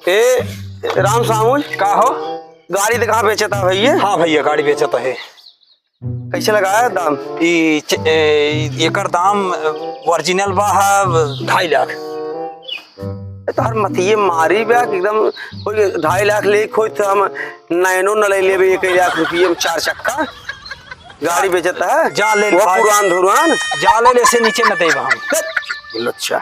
ए Ram Samuel का हो? गाड़ी दिखा बेचता भैया। हाँ भैया गाड़ी बेचत है। कैसे लगाया दाम? एकर दाम ओरिजिनल बा 2.5 लाख। तार मतिये मारी ब्या एकदम कोई 2.5 लाख ले खोई तो हम नैनो न ले लेबे 1 लाख रुपये में 4 चक्का गाड़ी बेचता है। जा ले वो पुरान धुरान जा ले से नीचे न देब हम। अच्छा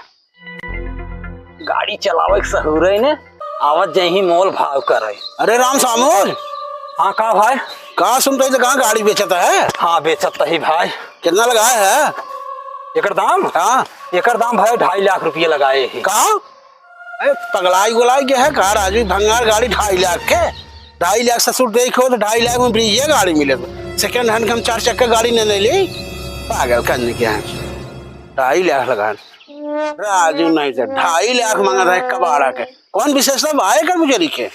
गाड़ी चलावे के सहूर है ने आवत जही मोल भाव करे। अरे राम सामुल, हाँ का भाई? कहाँ सुनते थे, कहाँ गाड़ी बेचता है? हाँ बेचत ही भाई। कितना लगाया है एकर दाम? हाँ एकर दाम भाई 2.5 लाख रुपये लगाए है। कहाँ? अरे पगलाई गुलाई के है कार आज भंगार गाड़ी 2.5 लाख के। 2.5 लाख ससुर देखो तो 2.5 लाख में ब्रिज गाड़ी मिले तो सेकेंड हैंड हम 4 चक्का गाड़ी नहीं ली। पागल करने के हैं 2.5 लाख लगा राजू नहीं थे 2.5 लाख मांगा था एक कबाड़ा के। कौन विशेषता भाई कर मुझे लिखे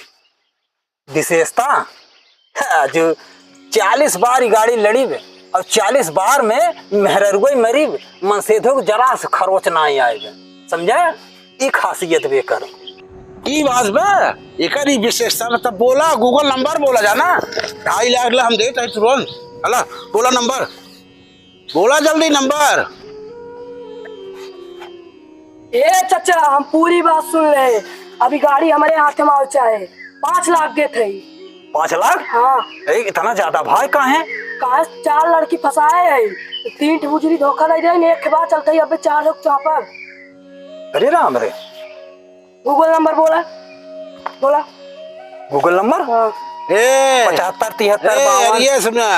विशेषता जो 40 बार गाड़ी लड़ी बे और 40 बार में मेहरगोई मरी मन से धो जरा से खरोच ना आएगा, समझे? ई खासियत बे कर की बात बे एक ही विशेषता मतलब बोला गूगल नंबर बोला जाना 2.5 लाख ला हम देते तुरंत। अला बोला नंबर, बोला जल्दी नंबर। ए चाचा हम पूरी बात सुन रहे। अभी गाड़ी हमारे हाथ में आओ चाहे 5 लाख के थे। 5 लाख? हाँ इतना ज्यादा भाई का है? कहा 4 लड़की फंसाए है, 3 ठुजरी धोखा दे रहे, एक के बाद चलते ही अब 4 लोग चौपर। अरे राम रे, गूगल नंबर बोला बोला गूगल नंबर? हाँ। 75 73 52। ये सुना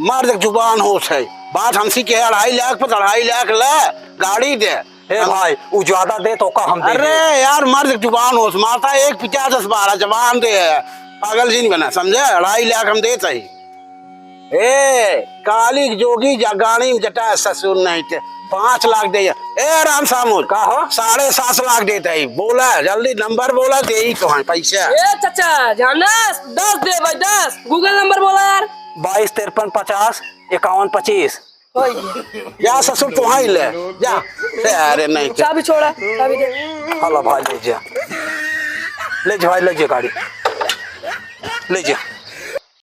मर्द जुबान हो है बात हमसी के 2.5 लाख पर 2.5 लाख ला गाड़ी दे। ए भाई वो ज्यादा दे तो का हम दे। अरे यार मर्द जुबान हो माता 1 50 12 जबान दे पागल जी नहीं बना समझे। 2.5 लाख हम देते ही। ए काली जोगी गाड़ी में जटा ससुर नहीं थे 5 लाख दे। ए राम सामुल का हो? 7.5 लाख देते ही। बोला जल्दी नंबर बोला दे ही तो है पैसा। ए चाचा जाना 10 दे भाई 10। गूगल नंबर बोला यार। 22 53 50 51 25। या ससुर तुम्हारी ले जा। अरे नहीं चाबी छोड़ा, चाबी दे। हलो भाई ले जा, ले जा भाई, ले जा गाड़ी ले जा।